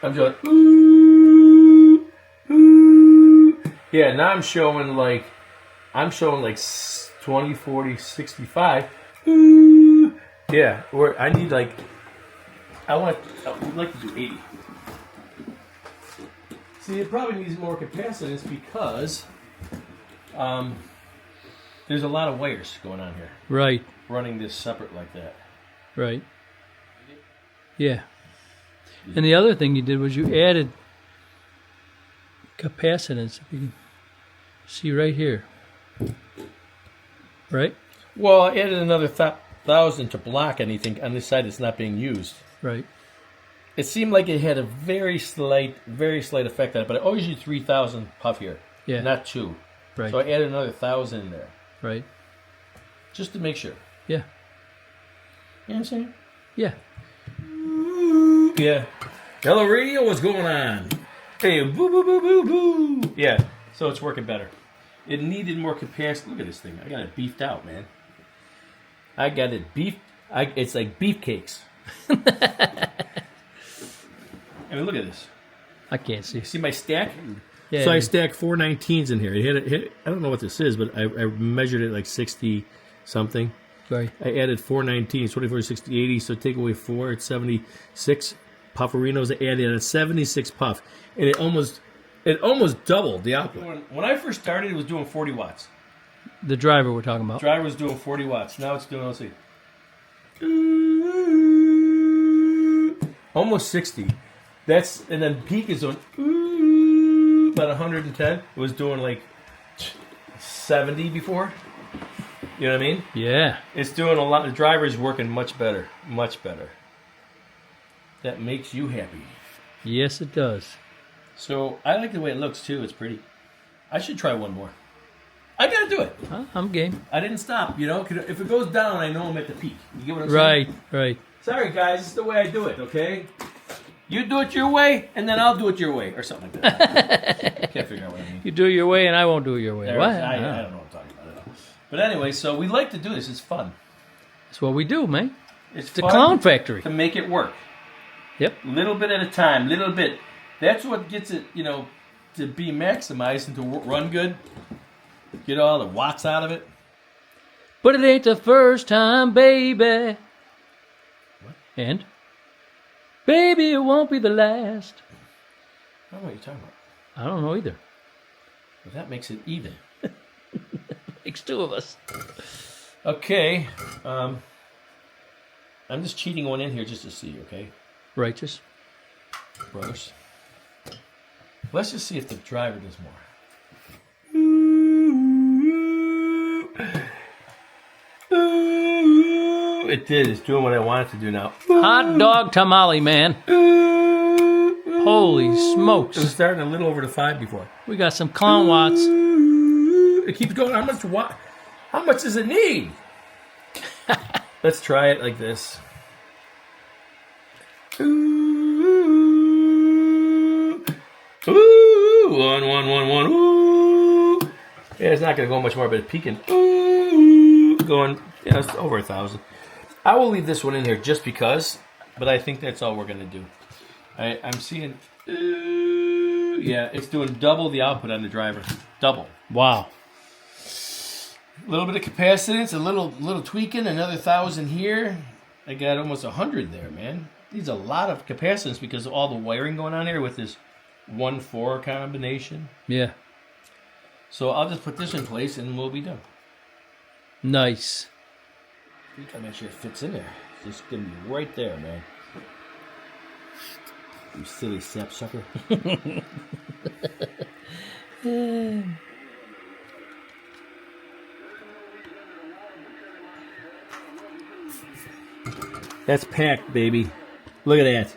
Ooh, ooh. Yeah, now I'm showing like 20, 40, 65. Ooh. Yeah, where I need like I would like to do 80. See, it probably needs more capacitance because there's a lot of wires going on here. Right. Running this separate like that. Right. Yeah. And the other thing you did was you added capacitance. If you can see right here. Right? Well, I added another 1,000 to block anything on this side that's not being used. Right. It seemed like it had a very slight effect on it, but I always use 3,000 puff here, Yeah. not 2. Right. So I added another 1,000 in there, Right. just to make sure. Yeah. You know what I'm saying? Yeah. Yeah. Hello, radio, what's going on? Hey, boo, boo, boo, boo, boo. Yeah, so it's working better. It needed more capacity. Look at this thing. I got it beefed out, man. I got it beefed. It's like beefcakes. I mean, look at this. I can't see. See my stack? Yeah. So I stacked 419s in here. It hit, I don't know what this is, but I measured it like 60 something. Right. I added 419s, 24, 60, 80. So take away 4, it's 76 pufferinos. I added a 76 puff, and it almost doubled the output. When I first started, it was doing 40 watts. The driver we're talking about. Driver was doing 40 watts. Now it's doing, let's see, almost 60. And then peak is doing about 110. It was doing like 70 before. You know what I mean? Yeah. It's doing a lot. The driver's working much better. Much better. That makes you happy. Yes, it does. So I like the way it looks too. It's pretty. I should try one more. I gotta do it. I'm game. I didn't stop, you know. If it goes down, I know I'm at the peak. You get what I'm saying? Right. Sorry, guys. It's the way I do it, okay? You do it your way, and then I'll do it your way, or something like that. Can't figure out what I mean. You do it your way, and I won't do it your way. What? I don't know what I'm talking about at all. But anyway, so we like to do this. It's fun. That's what we do, man. It's The fun clown factory. to make it work. Yep. Little bit at a time, little bit. That's what gets it, you know, to be maximized and to run good. Get all the watts out of it. But it ain't the first time, baby. What? And? Baby, it won't be the last. I don't know what you're talking about. I don't know either. But that makes it even. Makes two of us. Okay. I'm just cheating one in here just to see, okay? Righteous. Brothers. Let's just see if the driver does more. It did. It's doing what I want it to do now. Hot dog tamale, man. Holy It was smokes. starting a little over the 5 before. We got some clown watts. It keeps going. How much does it need? Let's try it like this. Ooh, one, ooh. Yeah, it's not going to go much more, but it's peaking. Ooh, going, yeah, it's over 1,000. I will leave this one in here just because, but I think that's all we're going to do. I'm seeing, yeah, it's doing double the output on the driver. Double. Wow. A little bit of capacitance, a little tweaking, another 1,000 here. I got almost 100 there, man. Needs a lot of capacitance because of all the wiring going on here with this 1-4 combination. Yeah. So I'll just put this in place and we'll be done. Nice. You gotta make sure it fits in there. It's just gonna be right there, man. You silly sapsucker. That's packed, baby. Look at that.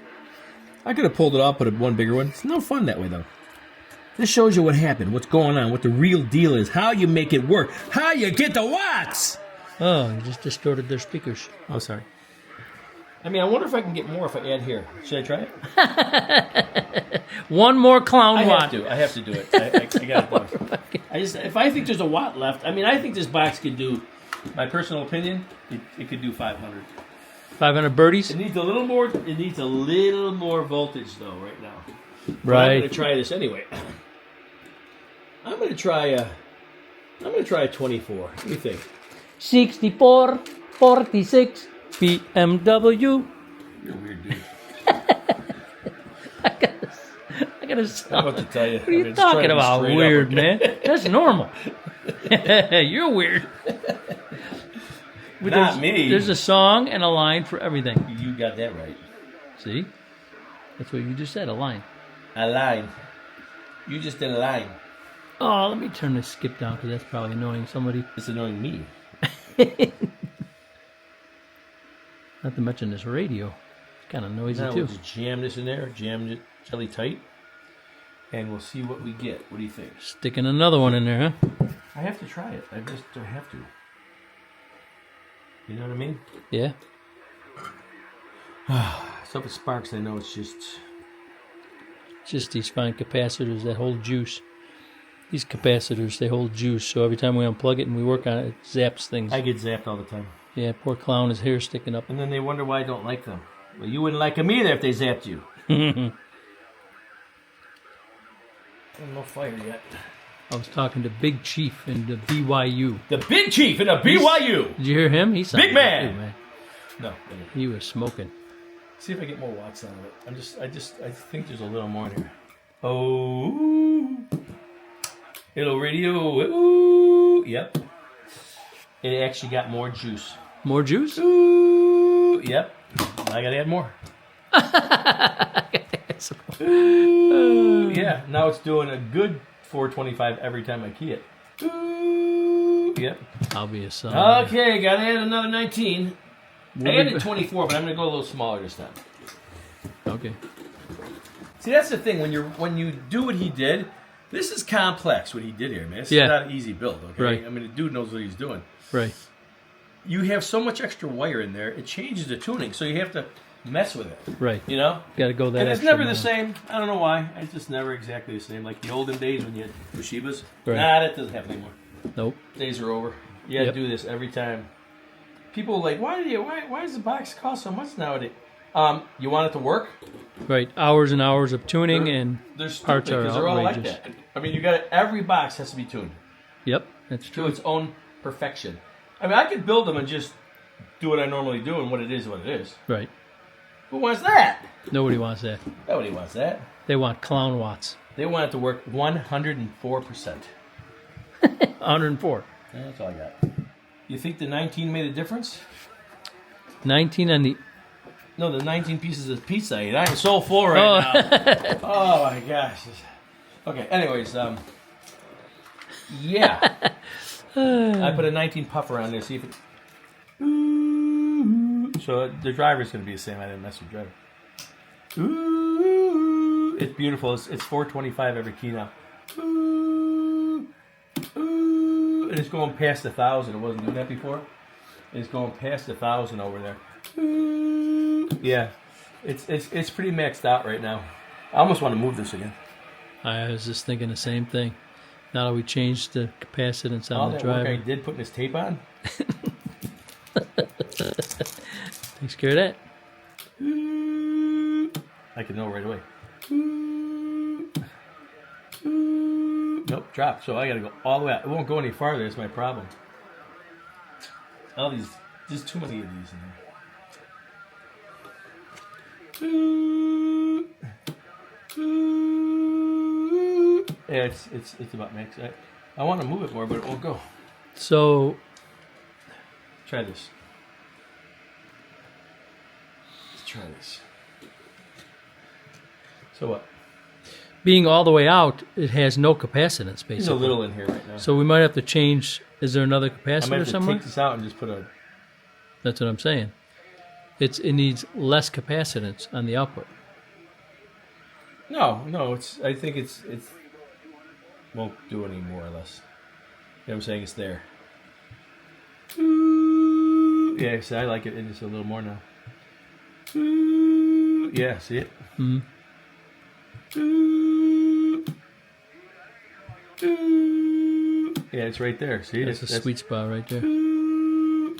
I could have pulled it off, put one bigger one. It's no fun that way, though. This shows you what happened, what's going on, what the real deal is, how you make it work, how you get the watts. Oh, you just distorted their speakers. Oh, sorry. I mean, I wonder if I can get more if I add here. Should I try it? One more clown I watt. have to do it. I got it. If I think there's a watt left, I mean, I think this box could do My personal opinion, it could do 500. 500 birdies? It needs a little more. It needs a little more voltage though right now. But I'm Right. going to try this anyway. I'm going to try a 24. What do you think? 64, 46, BMW. You're a weird dude. I gotta I stop. don't know what to tell you. What are you talking about? Weird, man. That's normal. You're weird. Not me. There's a song and a line for everything. You got that right. See? That's what you just said, a line. A line. You just did a line. Oh, let me turn this skip down because that's probably annoying somebody. It's annoying me. Not to mention this radio. It's kind of noisy Now too. we'll just jam this in there, jam it jelly tight, and we'll see what we get. What do you think? Sticking another one in there, huh? I have to try it. I have to. You know what I mean? Yeah. So if it sparks, I know it's just... Just these fine capacitors that hold juice. These capacitors, they hold juice, so every time we unplug it and we work on it, it zaps things. I get zapped all the time. Yeah, poor clown, his hair sticking up. And then they wonder why I don't like them. Well, you wouldn't like them either if they zapped you. No fire yet. I was talking to Big Chief in the BYU. The Big Chief in a BYU. Did you hear him? He sounded Big man. like a big man. No. He was smoking. See if I get more watts out of it. I think there's a little more in here. Oh. Hello, radio. Ooh. Yep. It actually got more juice. More juice? Ooh. Yep. I gotta add more. Ooh. Yeah. Now it's doing a good 425 every time I key it. Ooh. Yep. I'll be a son. Okay, gotta add another 19. I added 24, but I'm gonna go a little smaller this time. Okay. See, that's the thing when you do what he did. This is complex what he did here, man. It's not an easy build. Okay, Right. I mean, the dude knows what he's doing. Right. You have so much extra wire in there, it changes the tuning, so you have to mess with it. Right. You know. Got to go that. And it's extra never the mile. same. I don't know why. It's just never exactly the same. Like the olden days when you had Toshibas. Right. Nah, that doesn't happen anymore. Nope. Days are over. You got to Yep. do this every time. People are like, why does the box cost so much nowadays? You want it to work? Right. Hours and hours of tuning and They're parts stupid are because they're all like outrageous. that. I mean, every box has to be tuned Yep, that's to true. its own perfection. I mean, I could build them and just do what I normally do, and what it is. Right. Who wants that? Nobody wants that. Nobody wants that. They want clown watts. They want it to work 104%. 104. That's all I got. You think the 19 made a difference? 19 on the. No, the 19 pieces of pizza I ate. I am so full right now. Oh my gosh. Okay. Anyways, yeah. I put a 19 puffer on there. See if it. So the driver's gonna be the same. I didn't mess with the driver. Ooh, it's beautiful. It's 425 every key now. Ooh, ooh, and it's going past 1,000. It wasn't doing that before. It's going past 1,000 over there. Ooh, yeah, it's pretty maxed out right now. I almost want to move this again. I was just thinking the same thing. Now that we changed the capacitance All on the that work I driver. did putting this tape on. Takes care of that. I can know right away. Nope, drop. So I gotta go all the way out. It won't go any farther. That's my problem. All these, just too many of these in there. Yeah, it's about max. I want to move it more, but it won't go. So, Try this. Let's try this. So what? being all the way out, it has no capacitance, basically. There's a little in here right now. So we might have to change. Is there another I might capacitor have to somewhere? take this out and just put a... That's what I'm saying. It needs less capacitance on the output. No, I think it's won't do any more or less. You know what I'm saying? It's there. Yeah, see, I like it. It's a little more now. Yeah, see it? Mm-hmm. Yeah, it's right there. See, That's a sweet spot right there.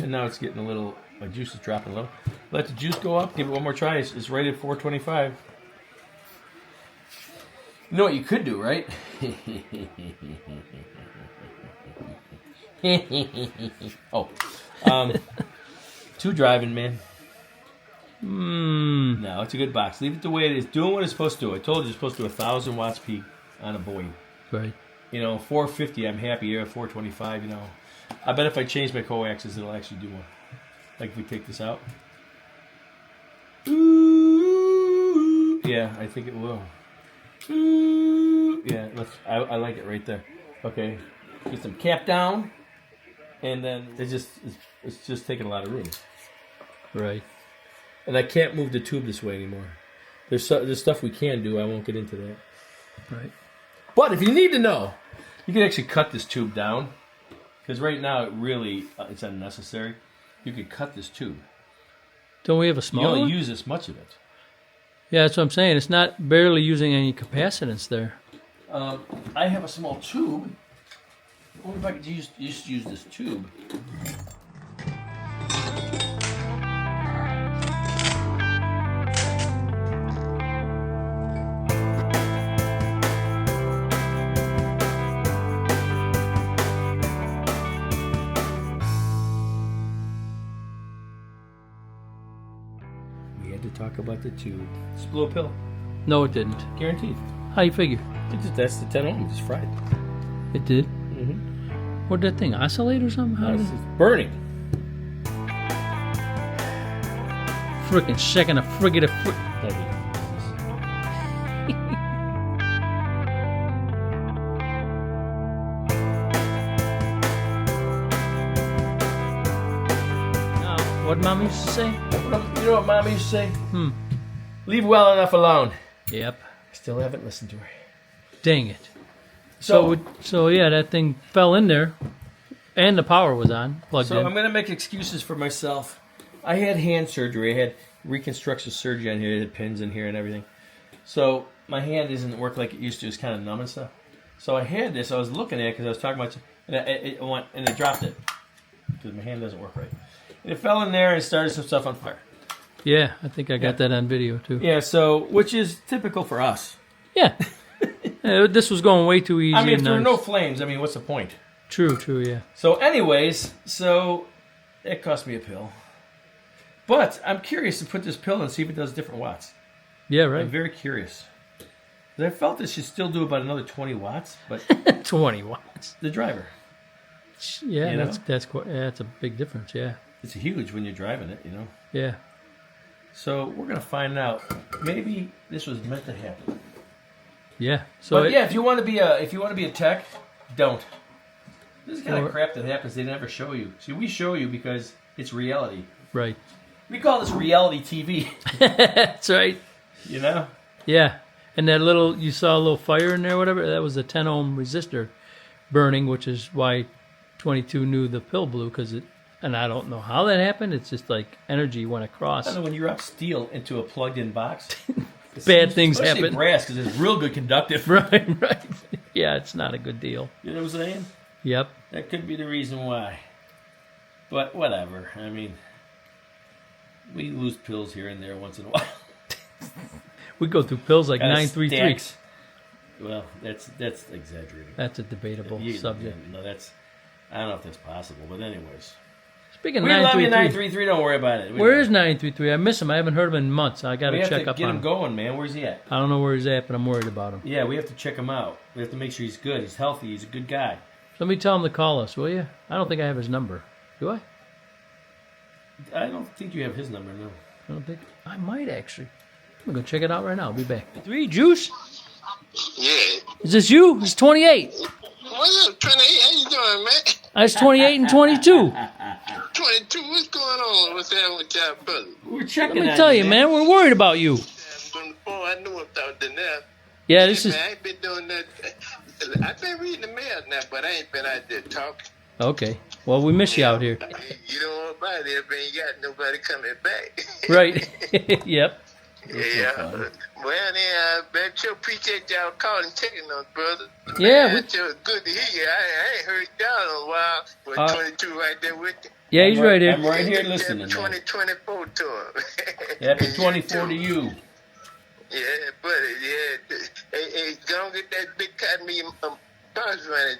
And now it's getting a little, my juice is dropping a little. Let the juice go up, give it one more try. It's rated 425. You know what you could do, right? Two driving, man. No, it's a good box. Leave it the way it is. Doing what it's supposed to do. I told you it's supposed to do 1,000 watts peak on a Boeing. Right. 450, I'm happy here. 425, I bet if I change my coaxes, it'll actually do more. Like if we take this out. Ooh, yeah, I think it will. Ooh, yeah, I like it right there. Okay, get some cap down, and then it's just taking a lot of room. Right. And I can't move the tube this way anymore. There's stuff we can do. I won't get into that. Right. But if you need to know, you can actually cut this tube down. Because right now it's unnecessary. You can cut this tube. Don't we have a small You only one? use this much of it. Yeah, that's what I'm saying. It's not barely using any capacitance there. I have a small tube. I wonder if I could just use this tube. We had to talk about the tube. This blew a pill. No, it didn't. Guaranteed. How you figure? That's the 10 ohm. It's fried. It did? Mm-hmm. What did that thing oscillate or something? How It's did it? burning. Frickin' second a frigate of frick. Now, what Mama used to say? You know what Mama used to say? Leave well enough alone. Yep. Still haven't listened to her. Dang it. So yeah, that thing fell in there, and the power was on, plugged in. I'm going to make excuses for myself. I had hand surgery. I had reconstruction surgery on here. I had pins in here and everything. So my hand doesn't work like it used to. It's kind of numb and stuff. So I had this. I was looking at it because I was talking about it, and it dropped it because my hand doesn't work right. And it fell in there and started some stuff on fire. Yeah, I think I got that on video too. Yeah, so which is typical for us. Yeah. This was going way too easy. I mean, if and there are nice. no flames, I mean, what's the point? True, yeah. So anyways, it cost me a pill. But I'm curious to put this pill and see if it does different watts. Yeah, right. I'm very curious. 'Cause I felt this should still do about another 20 watts, but 20 watts. the driver. Yeah, You know? that's a big difference, yeah. It's huge when you're driving it, Yeah. So we're going to find out. Maybe this was meant to happen. Yeah. So But yeah, if you want to be a tech, don't. This is the kind of crap that happens. They never show you. See, we show you because it's reality. Right. We call this reality TV. That's right. Yeah. And that you saw a little fire in there, whatever. That was a 10 ohm resistor burning, which is why 22 knew the pill blew, and I don't know how that happened. It's just like energy went across. I don't know, when you wrap steel into a plugged-in box, Bad things especially happen. brass, because it's real good conductive. Right. Yeah, it's not a good deal. You know what I'm saying? Yep. That could be the reason why. But whatever. I mean, we lose pills here and there once in a while. We go through pills like Kinda 933. stacks. Well, that's exaggerating. That's a debatable subject. No, I don't know if that's possible, but anyways. Speaking of We love you, 933, 933. Don't worry about it. where is 933? I miss him. I haven't heard him in months. I got We to have check to up get on him him. going, man. Where's he at? I don't know where he's at, but I'm worried about him. Yeah, we have to check him out. We have to make sure he's good. He's healthy. He's a good guy. Somebody tell him to call us, will you? I don't think I have his number. Do I? I don't think you have his number, no. I don't think. I might actually. I'm going to go check it out right now. I'll be back. 3 Juice? Yeah. Is this you? It's 28. What's up, 28? How you doing, man? It's 28 and 22. 22, what's going on? What's happening with y'all, brother? We're checking Let me tell you, man, we're worried about you. On the phone, I knew about the now. Yeah, this is... Man, I ain't been doing that. I've been reading the mail now, but I ain't been out there talking. Okay. Well, we miss you out here. You don't want about it if ain't got nobody coming back. Right. Yep. Yeah. Well, then, I bet you appreciate y'all calling, checking on us, brother. Yeah, Man, it's good to hear you. I ain't heard y'all in a while. But 22 right there with you. Yeah, he's right here. I'm right here listening. Man. 2024 tour. Happy 24 to you. Yeah, buddy. Yeah. Hey, go get that big cotton me cars running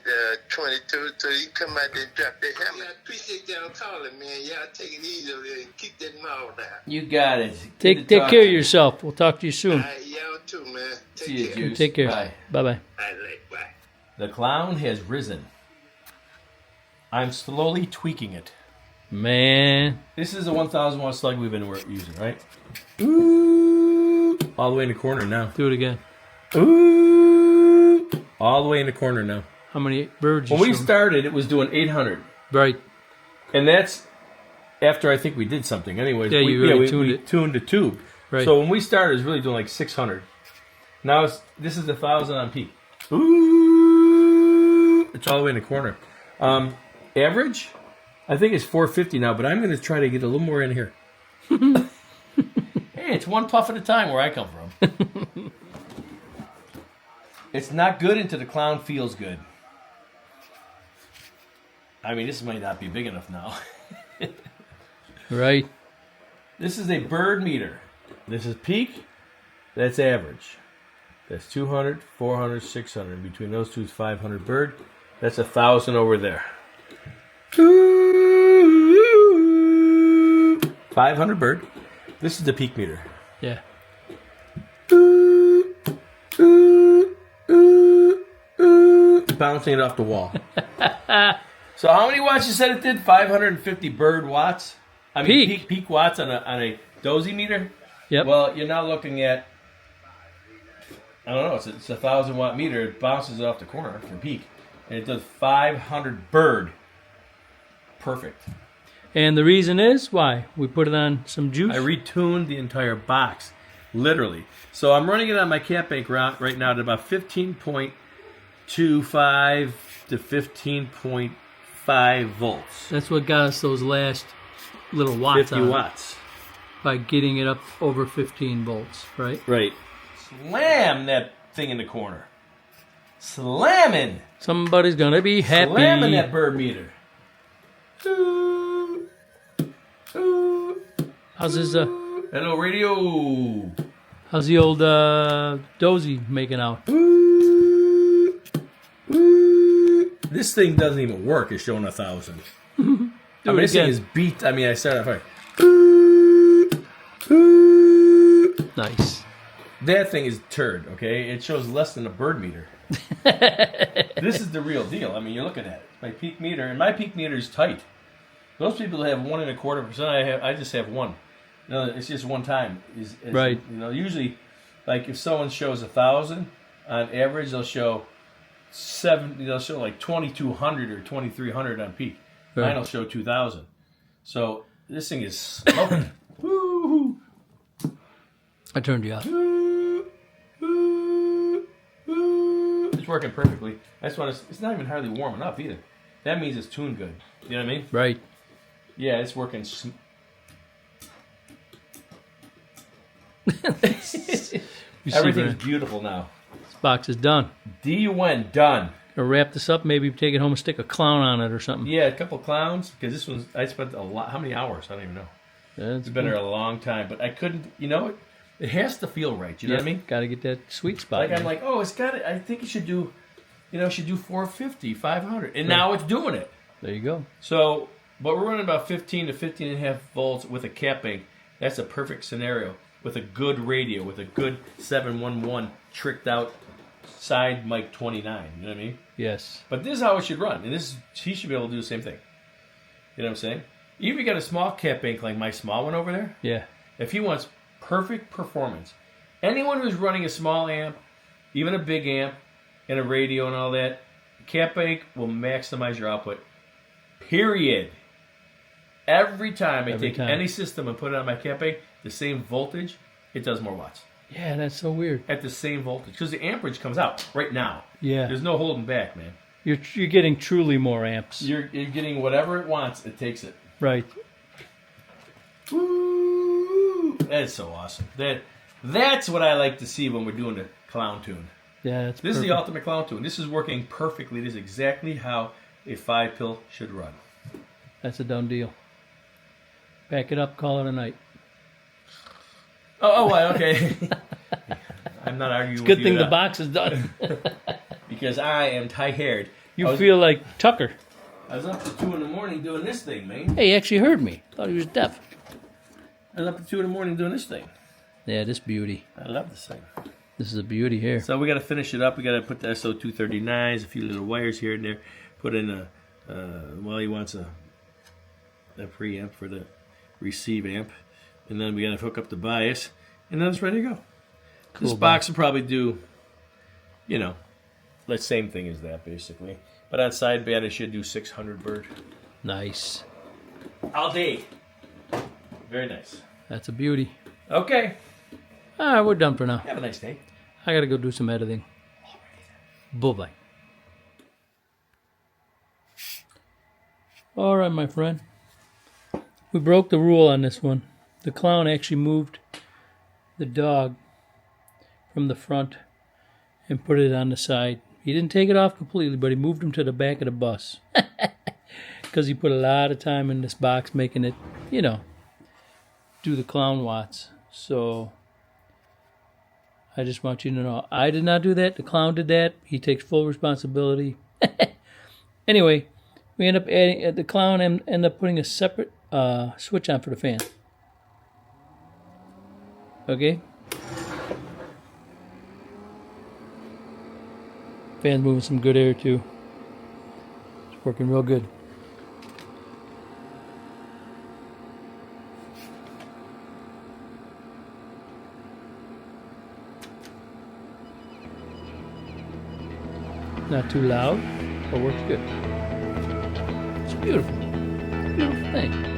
22, so you come out there and drop that hammer. I appreciate y'all calling, man. Y'all take it easy over there and keep that mouth down. You got it. Take care of yourself. We'll talk to you soon. All right, y'all too, man. See you, care. Juice. Take care. Bye. Bye-bye. All right, bye. The clown has risen. I'm slowly tweaking it. Man. This is a 1,000 watt slug we've been using, right? Ooh. All the way in the corner now. Do it again. Ooh. All the way in the corner now. How many birds you When we showing? started, it was doing 800. Right. And that's after I think we did something. Anyways, Yeah, you really tuned we it. tuned the tube. Right. So when we started, it was really doing like 600. Now this is 1,000 on peak. Ooh. It's all the way in the corner. Average, I think it's 450 now, but I'm going to try to get a little more in here. Hey, it's one puff at a time where I come from. It's not good until the clown feels good. I mean, this might not be big enough now. Right. This is a bird meter. This is peak. That's average. That's 200, 400, 600. Between those two is 500 bird. That's 1,000 over there. 500 bird. This is the peak meter. Yeah. Bouncing it off the wall. So how many watts you said it did? 550 bird watts? I mean peak watts on a dozy meter? Yep. Well, you're now looking at, I don't know, it's a 1,000 watt meter. It bounces it off the corner from peak. And it does 500 bird. Perfect. And the reason is why? We put it on some juice. I retuned the entire box, literally. So I'm running it on my cat bank route right now at about 15.25 to 15.5 volts. That's what got us those last little watts 50 on it, watts. by getting it up over 15 volts, right? Right. Slam that thing in the corner. Slamming. Somebody's gonna be happy. Slamming that bird meter. How's his Hello, radio. how's the old dozy making out? This thing doesn't even work. It's showing 1,000. Do it this thing again. is beat. I mean, I started off right. Nice. That thing is turd, okay? It shows less than a bird meter. This is the real deal. I mean, you're looking at it. My peak meter, and my peak meter is tight. Those people that have 1.25%, I just have one. No, it's just one time. Right. You know, usually, like if someone shows 1,000, on average they'll show They'll show like 2,200 or 2,300 on peak. Right. Mine will show 2,000. So this thing is smoking. Woo-hoo. I turned you off. It's working perfectly. That's why it's not even hardly warming up either. That means it's tuned good. You know what I mean? Right. Yeah, it's working. You see, Everything's Brian, beautiful now. this box is done. D-U-N, done. Gonna wrap this up, maybe take it home and stick a clown on it or something. Yeah, a couple clowns, because this one's, I spent a lot, how many hours? I don't even know. Yeah, It's been there a long time, but I couldn't, it has to feel right, you know what I mean? Got to get that sweet spot. Like, I'm man. like, oh, it's got it, I think it should do, should do 450, 500, and now it's doing it. There you go. So, but we're running about 15 to 15 and a half volts with a cap bank. That's a perfect scenario with a good radio, with a good 711 tricked out side mic 29. You know what I mean? Yes. But this is how it should run, and he should be able to do the same thing. You know what I'm saying? Even if you got a small cap bank like my small one over there, Yeah. if he wants perfect performance, anyone who's running a small amp, even a big amp, and a radio and all that, cap bank will maximize your output. Period. Every time I take any system and put it on my cap bank, the same voltage, it does more watts. Yeah, that's so weird. At the same voltage. Because the amperage comes out right now. Yeah. There's no holding back, man. You're getting truly more amps. You're getting whatever it wants, it takes it. Right. Woo! That's so awesome. That's what I like to see when we're doing the clown tune. Yeah, that's This is the perfect. ultimate clown tune. This is working perfectly. This is exactly how a 5-pill should run. That's a done deal. Pack it up, call it a night. Well, okay. I'm not arguing with Good you. thing the box is done. Because I am tired. You feel like Tucker. I was up to 2 in the morning doing this thing, man. Hey, he actually heard me. Thought he was deaf. I was up to 2 in the morning doing this thing. Yeah, this beauty. I love this thing. This is a beauty here. So we got to finish it up. We got to put the SO239s, a few little wires here and there. Put in a, he wants a preamp for the receive amp. And then we got to hook up the bias. And then it's ready to go. This box will probably do, the same thing as that, basically. But on sideband, it should do 600 bird. Nice. All day. Very nice. That's a beauty. Okay. All right, we're done for now. Have a nice day. I got to go do some editing. Bye-bye. All right, my friend. We broke the rule on this one. The clown actually moved the dog from the front and put it on the side. He didn't take it off completely, but he moved him to the back of the bus. Because he put a lot of time in this box making it, do the clown watts. So I just want you to know, I did not do that. The clown did that. He takes full responsibility. Anyway, we end up adding, the clown end up putting a separate switch on for the fan. Okay? Fan's moving some good air too. It's working real good. Not too loud, but works good. It's beautiful. Beautiful thing.